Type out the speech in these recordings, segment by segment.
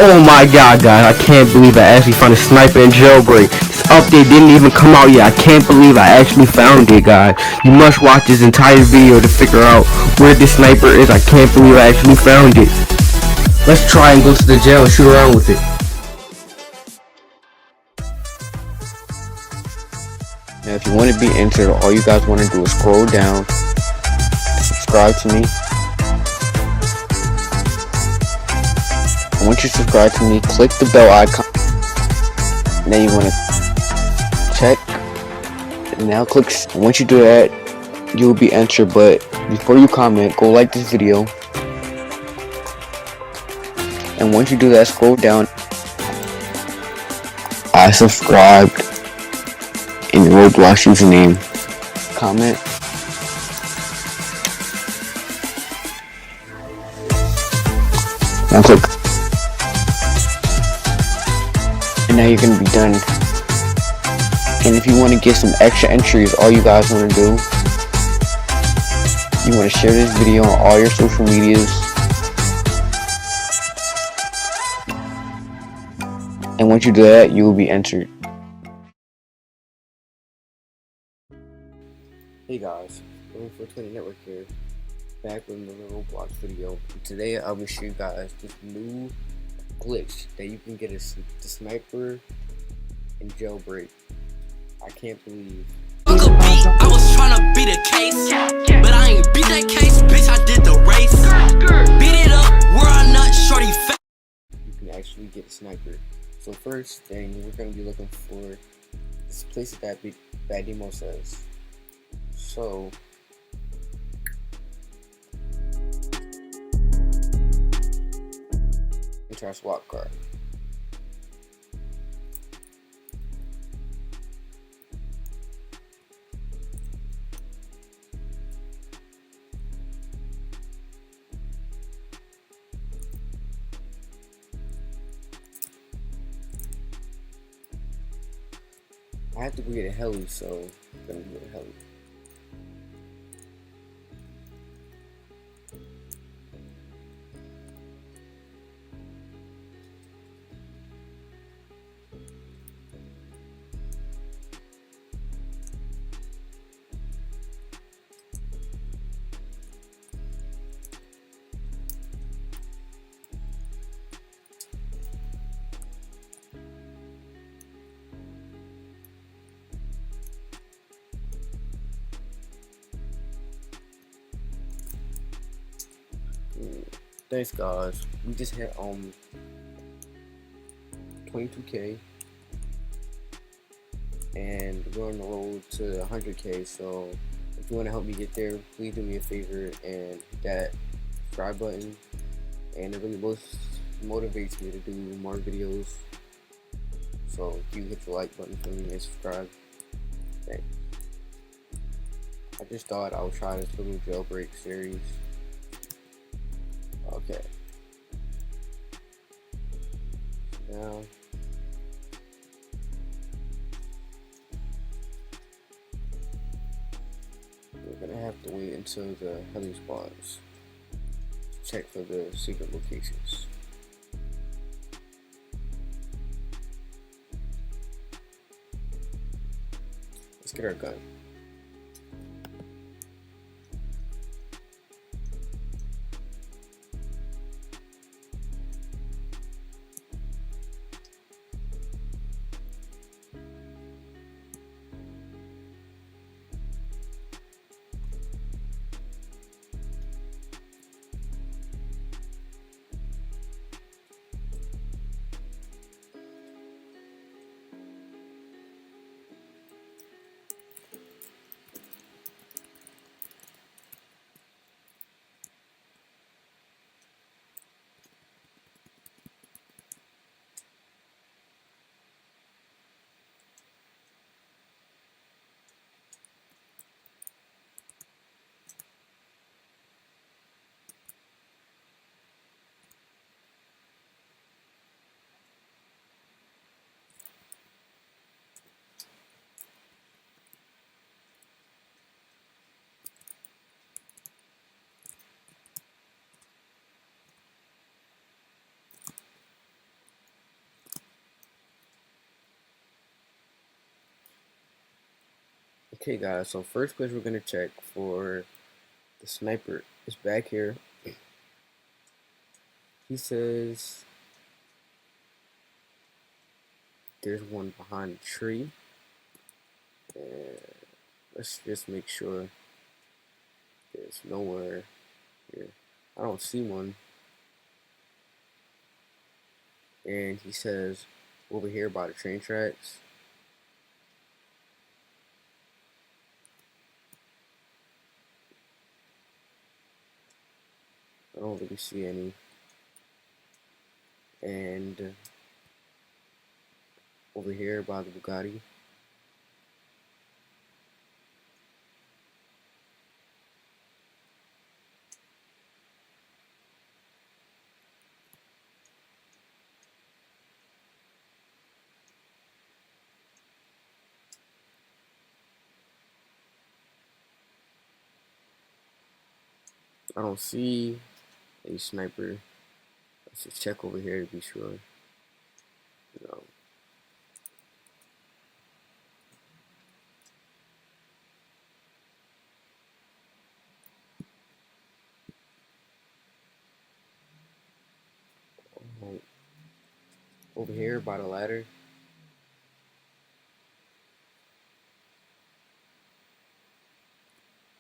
Oh my god, guys, I can't believe I actually found a sniper in Jailbreak. This update didn't even come out yet. I can't believe I actually found it, guys. You must watch this entire video to figure out where this sniper is. I can't believe I actually found it. Let's try and go to the jail and shoot around with it. Now if you want to be entered, all you guys want to do is scroll down, subscribe to me. And once you subscribe to me, click the bell icon. Now you want to check, and now click. And once you do that, you will be entered. But before you comment, go like this video. And once you do that, scroll down. I subscribed in your Roblox username. Comment. Now click. And now you're gonna be done. And if you want to get some extra entries, all you guys want to do, you want to share this video on all your social medias. And once you do that, you will be entered. Hey guys, Room 420 Network here, back with another Roblox video. And today I will show you guys this new glitch that you can get the sniper in Jailbreak. I can't believe. I was tryna beat a case, but I ain't beat that case, bitch. I did the race. Beat it up, where I not shorty fat. You can actually get a sniper. So first thing we're gonna be looking for this place that Bad Demo says. So enter our swap card. I have to go get a heli, so I'm gonna get a heli. Thanks guys, we just hit 22k and we're on the road to 100k, so if you want to help me get there, please do me a favor and hit that subscribe button, and it really motivates me to do more videos. So if you hit the like button for me and subscribe, thanks. I just thought I would try this little jailbreak series. Okay. Now we're gonna have to wait until the heli spawns to check for the secret locations. Let's get our gun. Okay, guys, so first place we're gonna check for the sniper is back here. He says there's one behind the tree. And let's just make sure there's nowhere here. I don't see one. And he says over here by the train tracks. I don't really see any. And over here by the Bugatti. I don't see a sniper. Let's just check over here to be sure. No. Oh, over here by the ladder.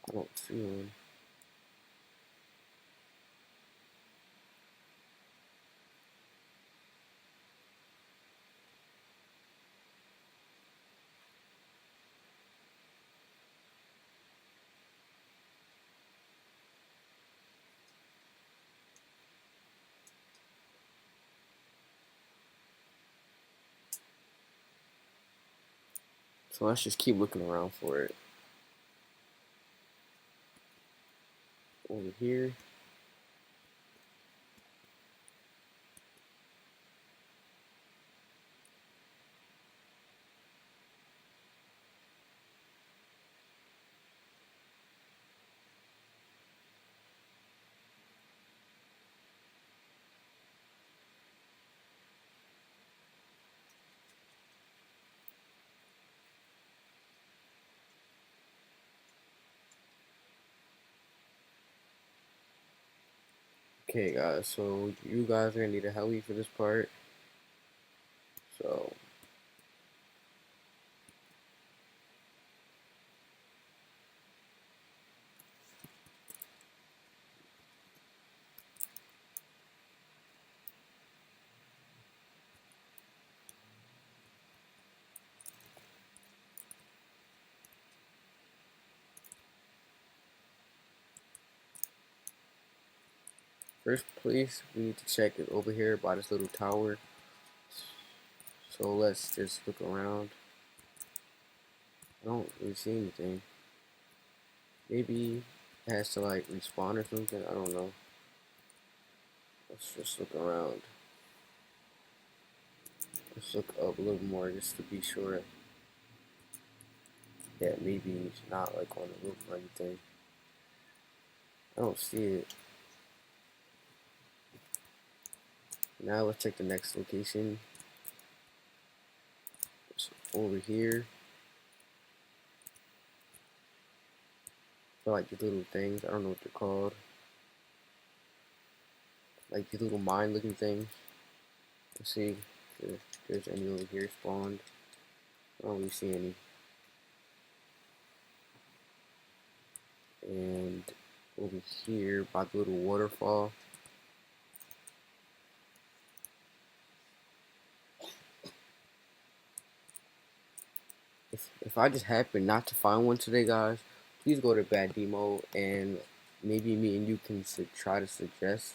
I don't see one. So let's just keep looking around for it. Over here. Okay, guys, so you guys are gonna need a heli for this part. So first place we need to check is over here by this little tower. So let's just look around. I don't really see anything. Maybe it has to like respawn or something. I don't know. Let's just look around. Let's look up a little more just to be sure that maybe it's not like on the roof or anything. I don't see it. Now let's check the next location. It's over here. For like these little things, I don't know what they're called. Like these little mine looking things. Let's see if there's any over here spawned. I don't really see any. And over here by the little waterfall. If I just happen not to find one today, guys, please go to Bad Demo and maybe me and you can try to suggest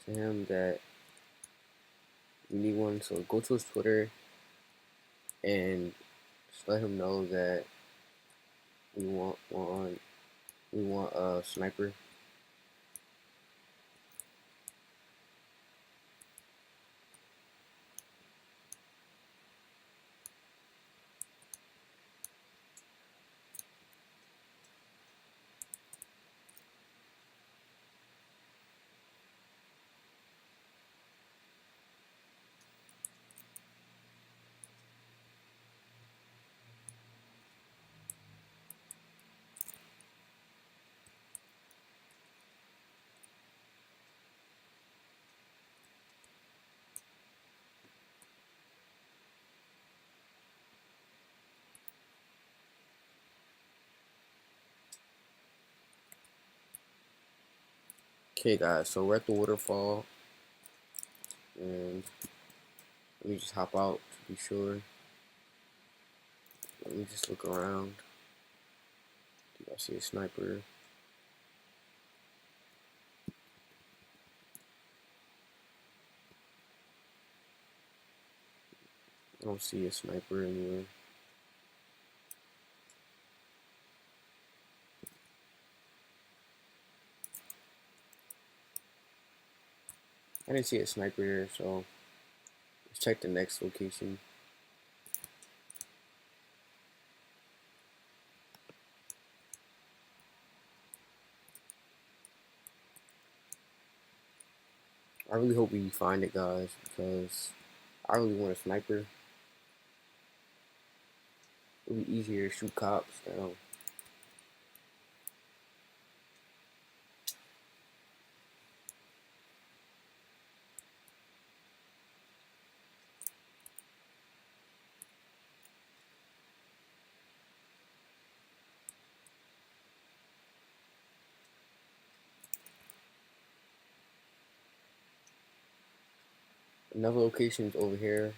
to him that we need one. So go to his Twitter and just let him know that we want one. We want a sniper. Okay, guys, so we're at the waterfall, and let me just hop out to be sure. Let me just look around. Do I see a sniper? I don't see a sniper anywhere. I didn't see a sniper there, so let's check the next location. I really hope we find it, guys, because I really want a sniper. It'll be easier to shoot cops down. Another location is over here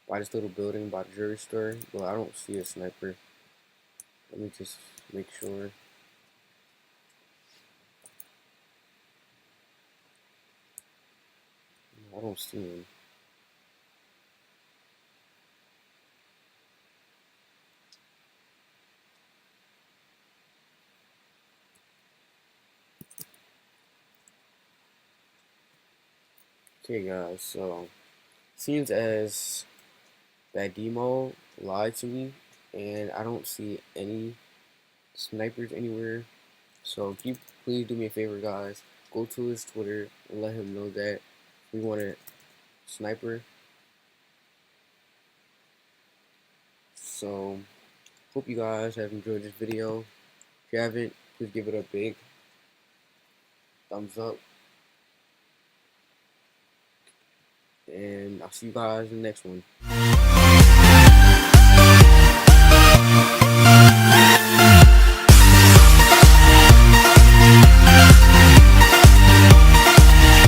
by this little building by the jewelry store, but I don't see a sniper. Let me just make sure. I don't see him. Okay, guys, so seems as that demo lied to me, and I don't see any snipers anywhere. So can you please do me a favor, guys? Go to his Twitter and let him know that we want a sniper. So hope you guys have enjoyed this video. If you haven't, please give it a big thumbs up. And I'll see you guys in the next one.